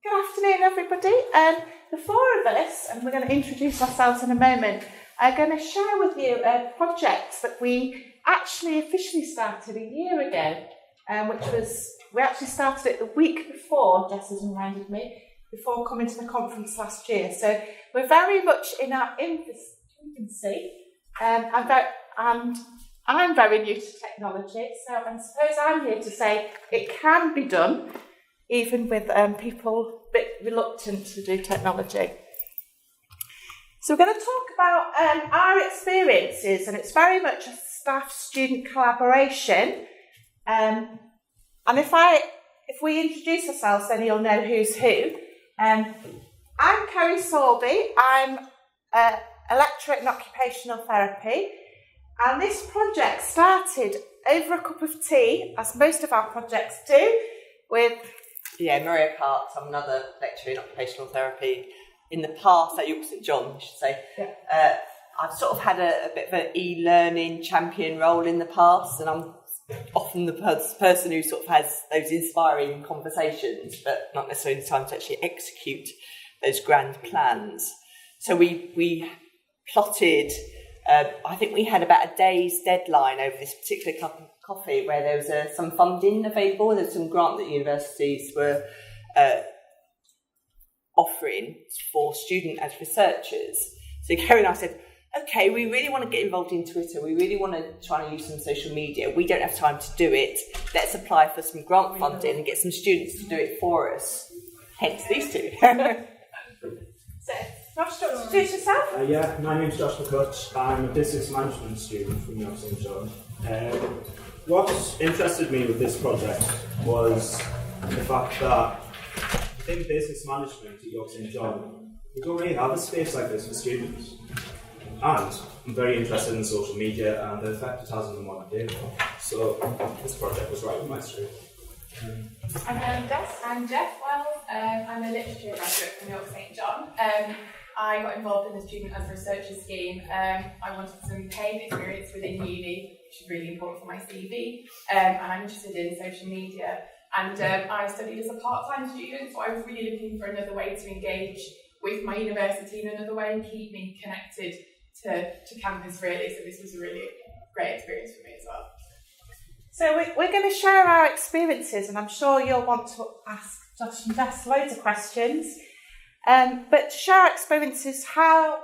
Good afternoon, everybody. The four of us, and we're going to introduce ourselves in a moment, are going to share with you a project that we actually officially started a year ago, we actually started it the week before, Jess has reminded me, before coming to the conference last year. So we're very much in our infancy, and I'm very new to technology, so I suppose I'm here to say it can be done, even with people a bit reluctant to do technology. So we're going to talk about our experiences, and it's very much a staff-student collaboration. And if we introduce ourselves, then you'll know who's who. I'm Kerry Sorby. I'm a lecturer in occupational therapy, and this project started over a cup of tea, as most of our projects do, with... Yeah, Maria Cart. I'm another lecturer in occupational therapy. In the past, at St John, I should say, yeah. I've sort of had a bit of an e-learning champion role in the past, and I'm often the person who sort of has those inspiring conversations, but not necessarily the time to actually execute those grand plans. So we plotted, I think we had about a day's deadline over this particular cup of coffee where there was some funding available. There's some grant that universities were offering for students as researchers. So Kerry and I said, okay, we really want to get involved in Twitter. We really want to try and use some social media. We don't have time to do it. Let's apply for some grant funding and get some students to do it for us. Hence these two. So, Josh, do you want to introduce yourself? Yeah, my name's Josh Makuch. I'm a business management student from St John. What interested me with this project was the fact that within business management at St John, we don't really have a space like this for students. And I'm very interested in social media and the effect it has on the modern day. So this project was right up my street. I'm Jess. I'm Jess Wells. I'm a literature graduate from St John. I got involved in the Student as a Researcher scheme. I wanted some paid experience within uni, which is really important for my CV. And I'm interested in social media. And I studied as a part-time student, so I was really looking for another way to engage with my university in another way and keep me connected to campus, really. So this was a really great experience for me as well. So we're going to share our experiences, and I'm sure you'll want to ask Josh and Jess loads of questions. But to share our experiences, how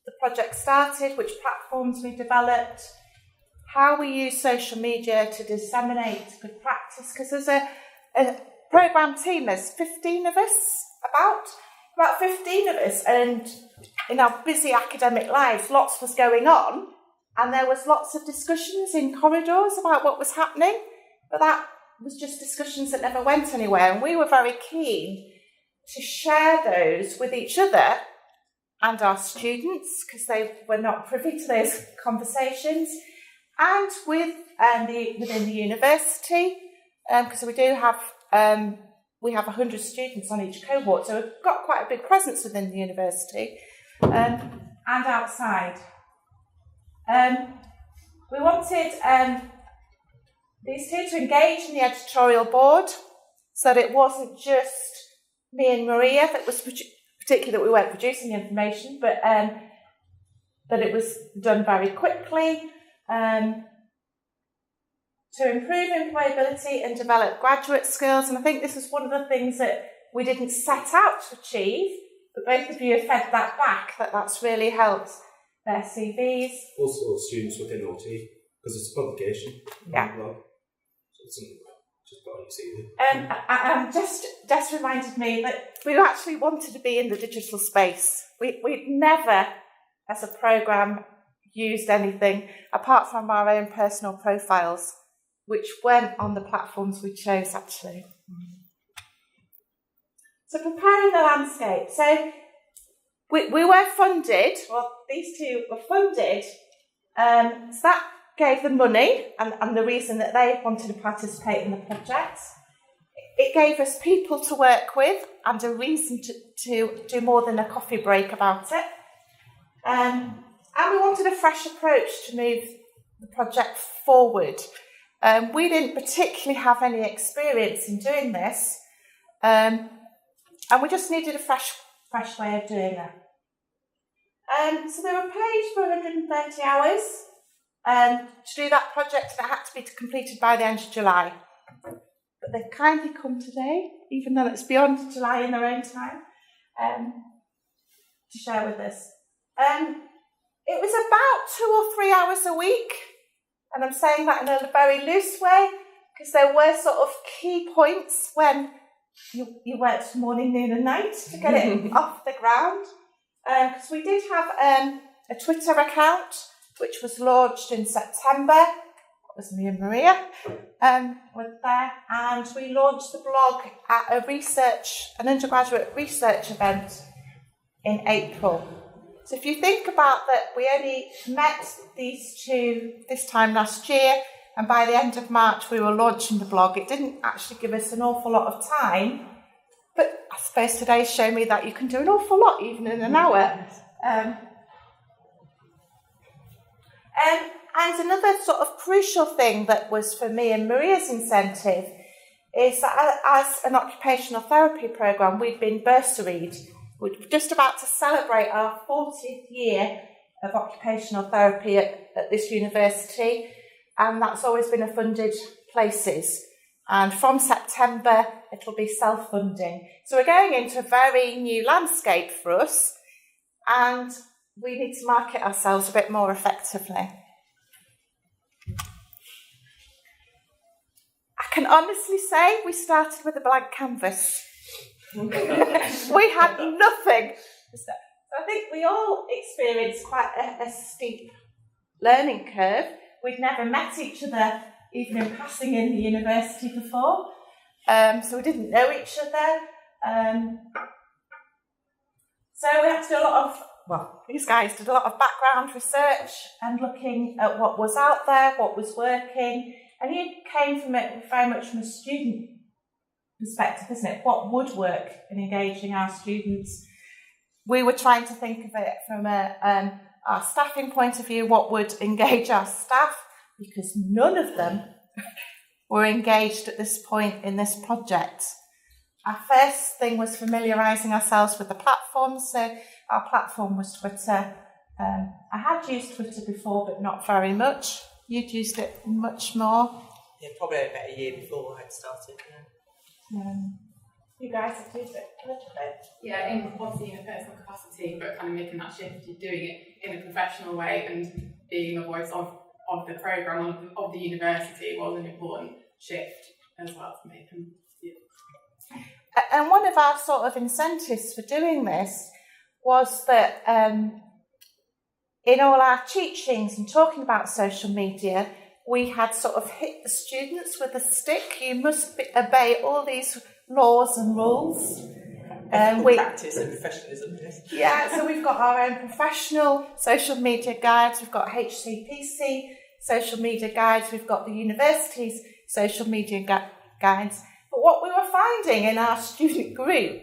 the project started, which platforms we developed, how we use social media to disseminate good practice, because there's a programme team, there's 15 of us, about 15 of us, and in our busy academic lives, lots was going on, and there was lots of discussions in corridors about what was happening, but that was just discussions that never went anywhere, and we were very keen to share those with each other and our students, because they were not privy to those conversations, and within the university, because we do have we have 100 students on each cohort, so we've got quite a big presence within the university and outside. We wanted these two to engage in the editorial board, so that it wasn't just me and Maria that was particularly that we weren't producing the information, but that it was done very quickly. To improve employability and develop graduate skills. And I think this is one of the things that we didn't set out to achieve, but both of you have fed that back, that's really helped their CVs. Also students within OT, because it's a publication. Yeah. Well, so it's something just got on your CV. Jess reminded me that we actually wanted to be in the digital space. We'd never, as a programme, used anything apart from our own personal profiles, which went on the platforms we chose, actually. So preparing the landscape. So we were funded, well, these two were funded, so that gave them money and the reason that they wanted to participate in the project. It gave us people to work with and a reason to do more than a coffee break about it. And we wanted a fresh approach to move the project forward. We didn't particularly have any experience in doing this, And we just needed a fresh way of doing it. So they were paid for 130 hours to do that project, and it had to be completed by the end of July. But they've kindly come today, even though it's beyond July in their own time, to share with us. It was about 2 or 3 hours a week, and I'm saying that in a very loose way, because there were sort of key points when you worked morning, noon and night to get it off the ground. Because we did have a Twitter account, which was launched in September. That was me and Maria were there. And we launched the blog at an undergraduate research event in April. So if you think about that, we only met these two this time last year, and by the end of March we were launching the blog. It didn't actually give us an awful lot of time, but I suppose today's shown me that you can do an awful lot even in an hour. And another sort of crucial thing that was for me and Maria's incentive is that as an occupational therapy programme, we'd been bursaried. We're just about to celebrate our 40th year of occupational therapy at this university, and that's always been a funded places. And from September, it'll be self-funding. So we're going into a very new landscape for us, and we need to market ourselves a bit more effectively. I can honestly say we started with a blank canvas. We had nothing. So I think we all experienced quite a steep learning curve. We'd never met each other, even in passing in the university before. So we didn't know each other. So we had to do these guys did a lot of background research and looking at what was out there, what was working. And you came from it very much from a student perspective, isn't it? What would work in engaging our students? We were trying to think of it from our staffing point of view, what would engage our staff, because none of them were engaged at this point in this project. Our first thing was familiarising ourselves with the platform. So our platform was Twitter. I had used Twitter before, but not very much. You'd used it much more. Yeah, probably about a year before I had started. You guys have used it a little bit. Yeah, obviously in a personal capacity, but kind of making that shift, doing it in a professional way and being the voice of the programme, of the university was an important shift as well to make them. Yeah. And one of our sort of incentives for doing this was that in all our teachings and talking about social media, we had sort of hit the students with a stick. You must obey all these laws and rules. Practice and professionalism. Yeah, so we've got our own professional social media guides. We've got HCPC social media guides. We've got the university's social media guides. But what we were finding in our student group,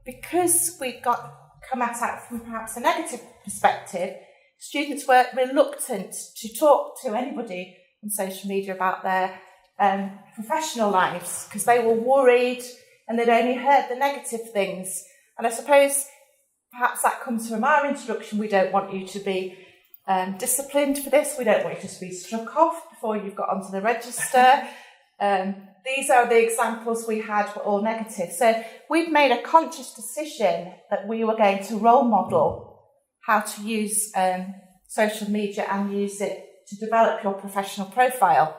because we come at it from perhaps a negative perspective, students were reluctant to talk to anybody on social media about their professional lives because they were worried and they'd only heard the negative things. And I suppose perhaps that comes from our introduction. We don't want you to be disciplined for this. We don't want you to be struck off before you've got onto the register. These are the examples we had were all negative. So we've made a conscious decision that we were going to role model how to use social media and use it to develop your professional profile,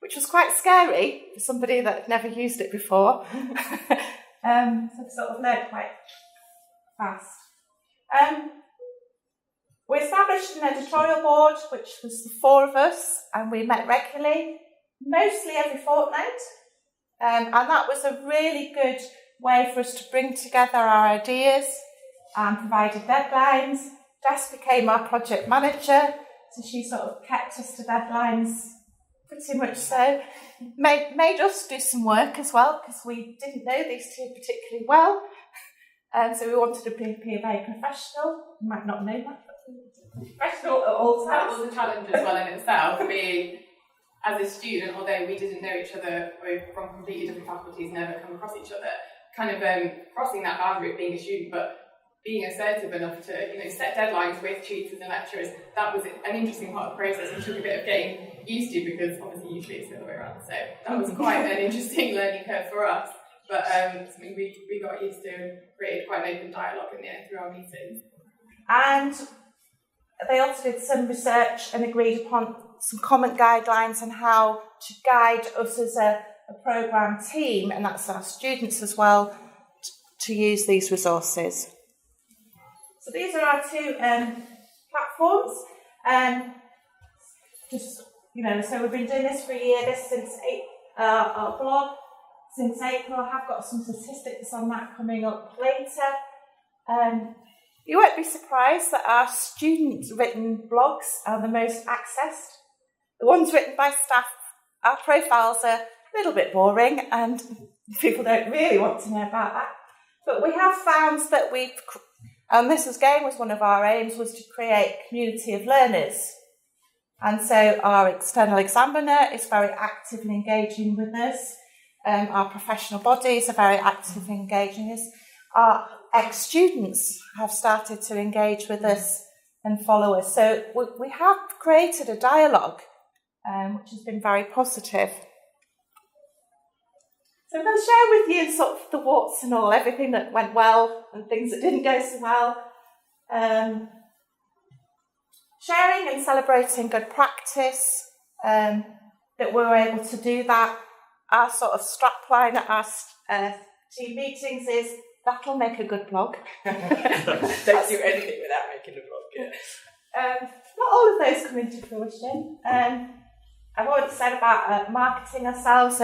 which was quite scary for somebody that had never used it before. So I sort of learned quite fast. We established an editorial board, which was the four of us, and we met regularly, mostly every fortnight. And that was a really good way for us to bring together our ideas and provided deadlines. Jess became our project manager, so she sort of kept us to deadlines, pretty much so. Made us do some work as well, because we didn't know these two particularly well. So we wanted to be very professional. You might not know that, but professional at all times. That was a challenge as well in itself, being as a student, although we didn't know each other, we're from completely different faculties, never come across each other, kind of crossing that boundary of being a student, but being assertive enough to set deadlines with tutors and lecturers. That was an interesting part of the process and took a bit of getting used to, because obviously usually it's the other way around. So that was quite an interesting learning curve for us, but something we got used to and created quite an open dialogue in the end through our meetings. And they also did some research and agreed upon some common guidelines on how to guide us as a programme team, and that's our students as well, to use these resources. So these are our two platforms. So we've been doing this for a year, our blog since April. I have got some statistics on that coming up later. You won't be surprised that our student-written blogs are the most accessed. The ones written by staff, our profiles are a little bit boring and people don't really want to know about that. But we have found that and this was one of our aims, was to create a community of learners. And so our external examiner is very active in engaging with us. Our professional bodies are very active in engaging us. Our ex-students have started to engage with us and follow us. So we have created a dialogue, which has been very positive. So I'm going to share with you sort of the warts and all, everything that went well and things that didn't go so well. Sharing and celebrating good practice, that we were able to do that. Our sort of strapline at our team meetings is, that'll make a good blog. Don't do anything without making a blog. Yeah. Not all of those come into fruition. I've already said about marketing ourselves,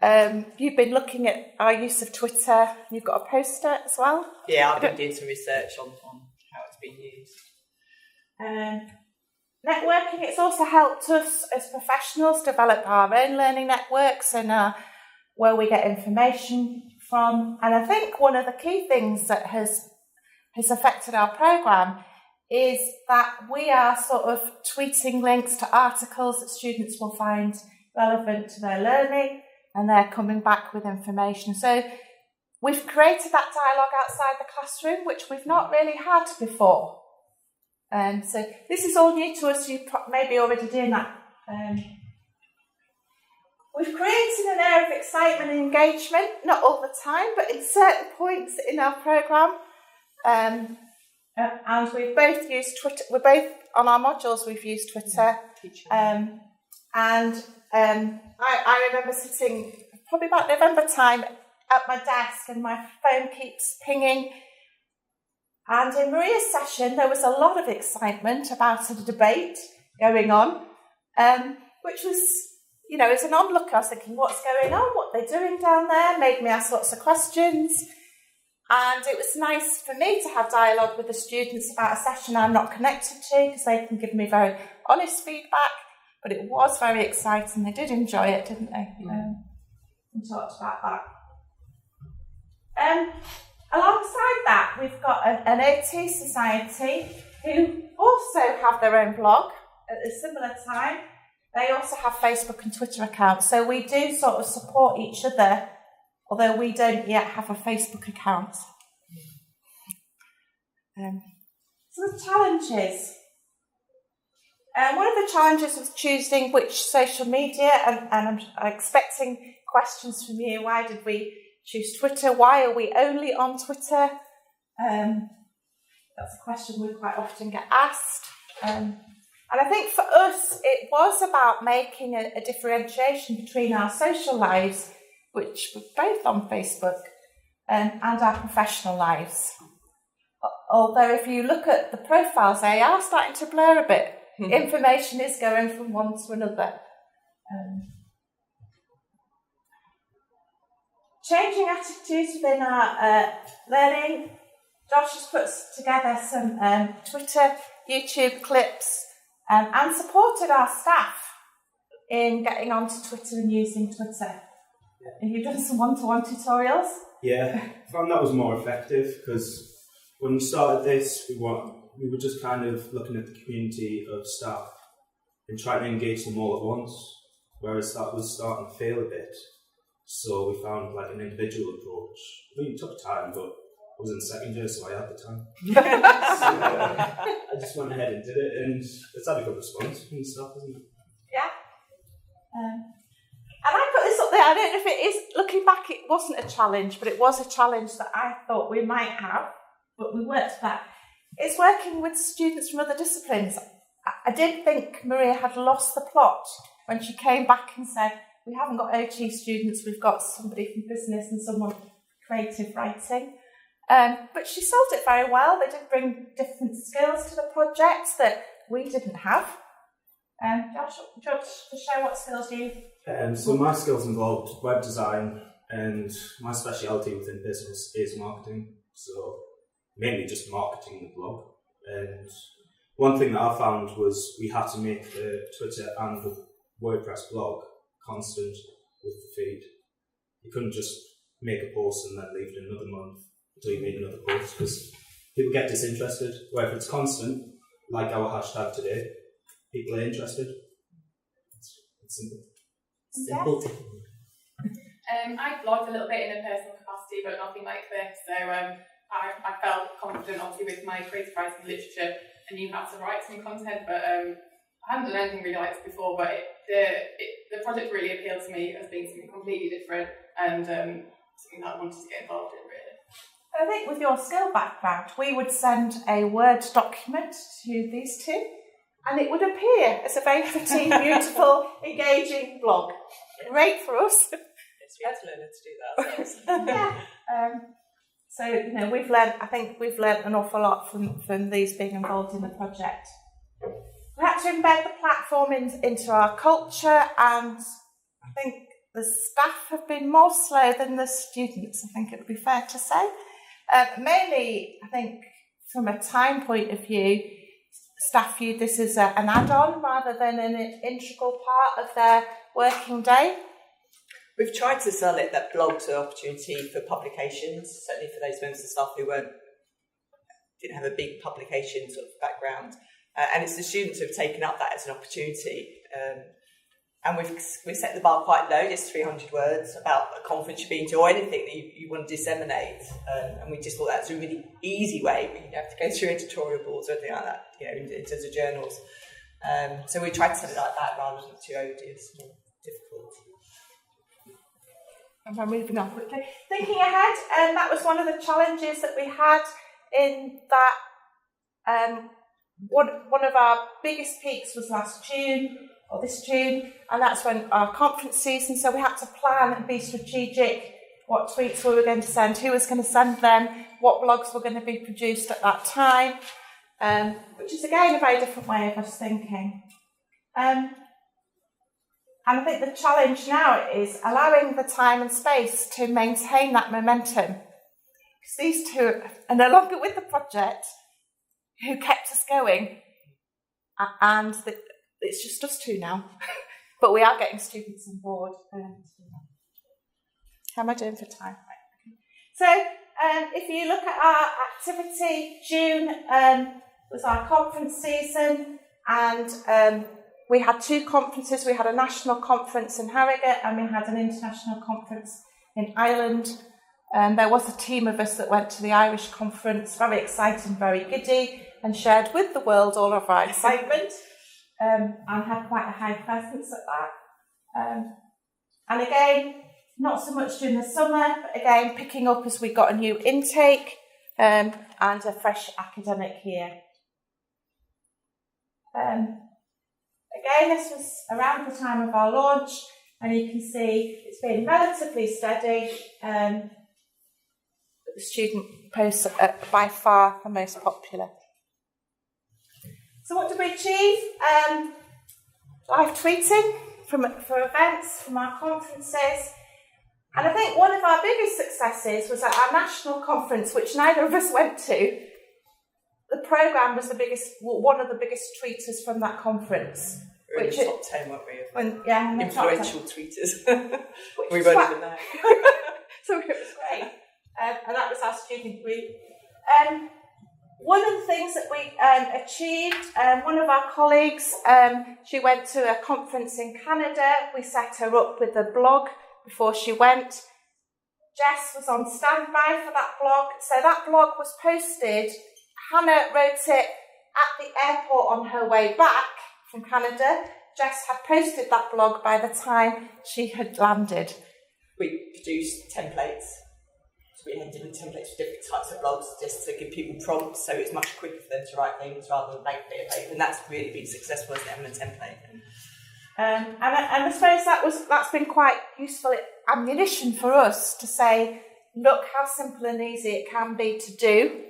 and you've been looking at our use of Twitter. You've got a poster as well. Yeah, I've been doing some research on how it's been used. Networking, it's also helped us as professionals develop our own learning networks and where we get information from. And I think one of the key things that has affected our programme is that we are sort of tweeting links to articles that students will find relevant to their learning, and they're coming back with information. So we've created that dialogue outside the classroom, which we've not really had before. So this is all new to us. You may be already doing that. We've created an air of excitement and engagement, not all the time, but in certain points in our programme. And we've both used Twitter. We're both on our modules. We've used Twitter. I remember sitting probably about November time at my desk, and my phone keeps pinging. And in Maria's session, there was a lot of excitement about a debate going on, which was, as an onlooker, I was thinking, what's going on? What they're doing down there? Made me ask lots of questions. And it was nice for me to have dialogue with the students about a session I'm not connected to, because they can give me very honest feedback. But it was very exciting. They did enjoy it, didn't they? And talked about that. Alongside that, we've got an OT Society who also have their own blog at a similar time. They also have Facebook and Twitter accounts. So we do sort of support each other, although we don't yet have a Facebook account. So the challenges. One of the challenges was choosing which social media, and I'm expecting questions from you. Why did we choose Twitter? Why are we only on Twitter? That's a question we quite often get asked. And I think for us, it was about making a differentiation between our social lives, which were both on Facebook, and our professional lives. Although if you look at the profiles, they are starting to blur a bit. Information is going from one to another. Changing attitudes within our learning. Josh has put together some Twitter, YouTube clips and supported our staff in getting onto Twitter and using Twitter. And you've done some one-to-one tutorials? Yeah, I found that was more effective because when we started this, we were just kind of looking at the community of staff and trying to engage them all at once, whereas that was starting to fail a bit. So we found like an individual approach. I mean, it took time, but I was in second year, so I had the time. I just went ahead and did it, and it's had a good response from the staff, isn't it? Yeah. And I put this up there. I don't know if it is, looking back, it wasn't a challenge, but it was a challenge that I thought we might have, but we worked that. It's working with students from other disciplines. I did think Maria had lost the plot when she came back and said, we haven't got OT students, we've got somebody from business and someone creative writing. But she solved it very well. They did bring different skills to the project that we didn't have. Josh, would you want to share what skills you... So my skills involved web design, and my speciality within business is marketing. So mainly just marketing the blog. And one thing that I found was we had to make the Twitter and the WordPress blog constant with the feed. You couldn't just make a post and then leave it another month until you made another post, because people get disinterested. Where if it's constant, like our hashtag today, people are interested. It's simple. Simple. I blogged a little bit in a personal capacity, but nothing like this. So I felt confident, obviously, with my creative writing and literature, and knew how to write some content. But I hadn't done anything really like this before. But the project really appealed to me as being something completely different, and something that I wanted to get involved in, really. I think with your skill background, we would send a Word document to these two, and it would appear as a very pretty, beautiful, engaging blog. Great for us. Yes, we had to learn how to do that. Yeah. So, you know, I think we've learned an awful lot from these being involved in the project. We had to embed the platform into our culture, and I think the staff have been more slow than the students, I think it would be fair to say. Mainly, I think, from a time point of view, staff viewed this as an add-on rather than an integral part of their working day. We've tried to sell it, that blog's an opportunity for publications, certainly for those members of staff who didn't have a big publication sort of background. And it's the students who have taken up that as an opportunity. And we've set the bar quite low, just 300 words about a conference you've been to or anything that you want to disseminate. And we just thought that's a really easy way. We don't have to go through editorial boards or anything like that, you know, in terms of journals. So we tried to set it like that rather than too odious or difficult. And we're moving on quickly. Thinking ahead, that was one of the challenges that we had in that one of our biggest peaks was this June, and that's when our conference season, so we had to plan and be strategic what tweets we were going to send, who was going to send them, what blogs were going to be produced at that time, which is again a very different way of us thinking. And I think the challenge now is allowing the time and space to maintain that momentum. Because these two are no longer with the project, who kept us going, and it's just us two now. But we are getting students on board. How am I doing for time? So if you look at our activity, June was our conference season, and we had two conferences. We had a national conference in Harrogate, and we had an international conference in Ireland. There was a team of us that went to the Irish conference, very exciting, very giddy, and shared with the world all of our excitement, and had quite a high presence at that. And again, not so much during the summer, but again, picking up as we got a new intake and a fresh academic year. Again, this was around the time of our launch, and you can see it's been relatively steady. The student posts are by far the most popular. So what did we achieve? Live tweeting for events, from our conferences. And I think one of our biggest successes was at our national conference, which neither of us went to. The programme was one of the biggest tweeters from that conference. We were in the top 10, weren't we? Influential tweeters. We weren't even there. So it was great. And that was our student group. One of the things that we achieved, one of our colleagues, she went to a conference in Canada. We set her up with a blog before she went. Jess was on standby for that blog. So that blog was posted. Hannah wrote it at the airport on her way back from Canada. Jess had posted that blog by the time she had landed. We produced templates. So we had different templates for different types of blogs just to give people prompts, so it's much quicker for them to write things rather than blank bit of paper. And that's really been successful as having a template. And I suppose that's been quite useful ammunition for us to say, look how simple and easy it can be to do.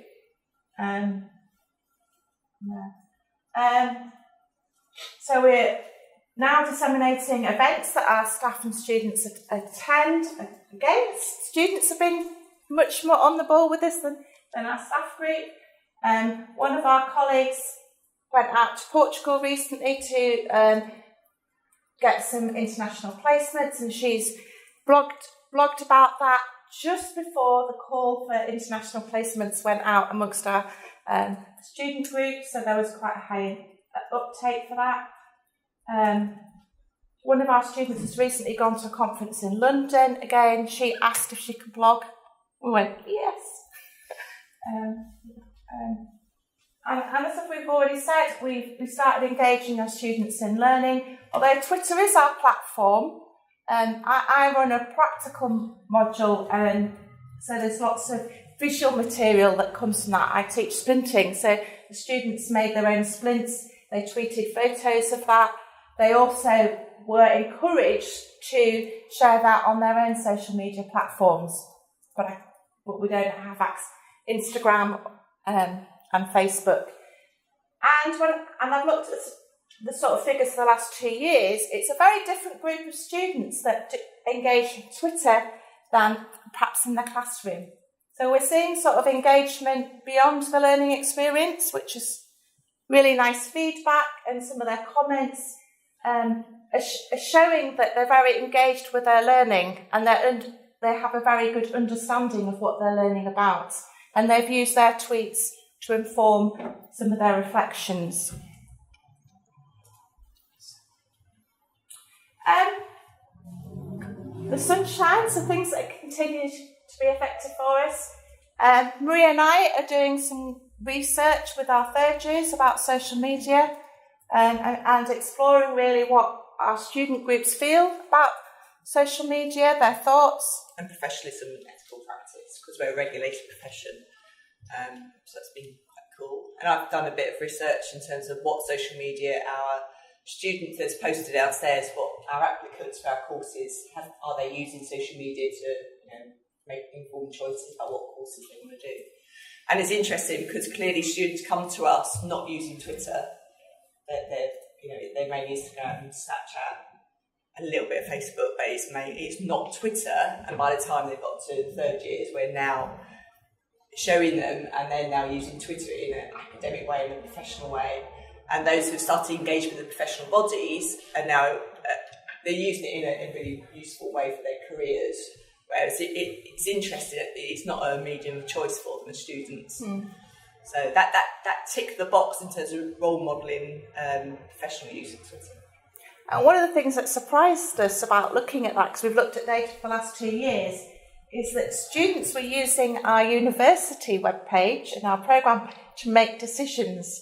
So we're now disseminating events that our staff and students attend. Again, students have been much more on the ball with this than our staff group. One of our colleagues went out to Portugal recently to get some international placements, and she's blogged about that just before the call for international placements went out amongst our student group, so there was quite a high uptake for that. One of our students has recently gone to a conference in London. Again, she asked if she could blog. We went, yes. And as we've already said, we started engaging our students in learning. Although Twitter is our platform, I run a practical module, and so there's lots of visual material that comes from that. I teach splinting, so the students made their own splints. They tweeted photos of that. They also were encouraged to share that on their own social media platforms. But we don't have Instagram and Facebook. And I've looked at the sort of figures for the last 2 years, it's a very different group of students that engage with Twitter than perhaps in the classroom. So we're seeing sort of engagement beyond the learning experience, which is really nice feedback, and some of their comments are showing that they're very engaged with their learning, and they have a very good understanding of what they're learning about. And they've used their tweets to inform some of their reflections. The sunshine, so things that continue to be effective for us. Maria and I are doing some research with our third years about social media and exploring really what our student groups feel about social media, their thoughts. And professionalism and ethical practice, because we're a regulated profession. So that's been quite cool. And I've done a bit of research in terms of what social media our students has posted downstairs, what our applicants for our courses are they using social media to make informed choices about what courses they want to do. And it's interesting because clearly students come to us not using Twitter. They may Instagram, Snapchat, a little bit of Facebook, but it's not Twitter. And by the time they've got to third years, we're now showing them, and they're now using Twitter in an academic way, in a professional way. And those who've started to engage with the professional bodies are now they're using it in a really useful way for their careers. Whereas it's interesting that it's not a medium of choice for them as students. So that ticked the box in terms of role modelling professional use of Twitter. And one of the things that surprised us about looking at that, because we've looked at data for the last 2 years, is that students were using our university webpage and our programme to make decisions.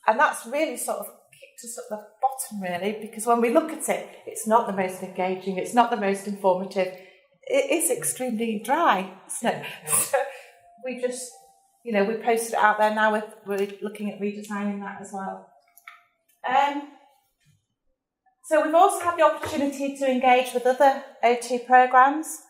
And that's really sort of kicked us at the bottom, really, because when we look at it, it's not the most engaging, it's not the most informative, it is extremely dry, isn't it? So we just, we posted it out there now, we're looking at redesigning that as well. So we've also had the opportunity to engage with other OT programmes,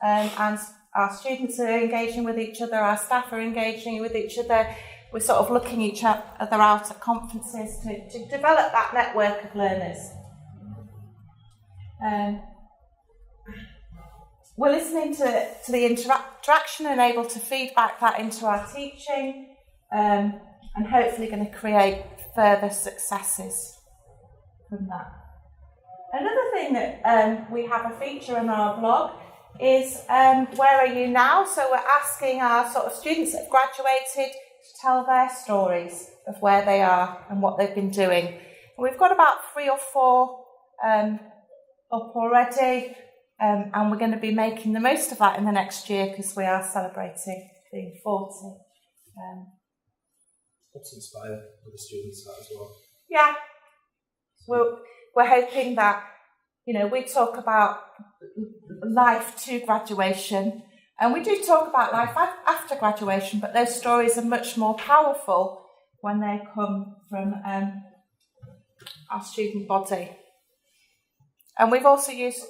and our students are engaging with each other, our staff are engaging with each other. We're sort of looking each other out at conferences to develop that network of learners. We're listening to the interaction and able to feedback that into our teaching, and hopefully going to create further successes from that. Another thing that we have a feature on our blog is where are you now? So we're asking our sort of students that have graduated to tell their stories of where they are and what they've been doing. And we've got about 3 or 4 up already. and we're going to be making the most of that in the next year because we are celebrating being 40. Helps inspire other students that as well. Yeah, we're hoping that, we talk about life to graduation, and we do talk about life after graduation, but those stories are much more powerful when they come from our student body. And we've also used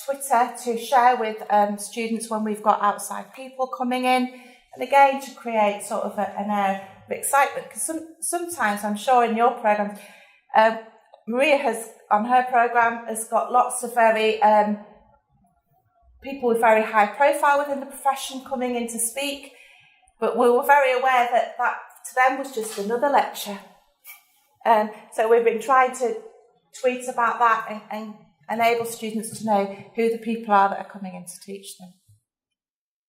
Twitter to share with students when we've got outside people coming in, and again to create sort of an air of excitement, because sometimes I'm sure in your programme, Maria has, on her programme, has got lots of very people with very high profile within the profession coming in to speak, but we were very aware that to them was just another lecture. So we've been trying to tweet about that and enable students to know who the people are that are coming in to teach them.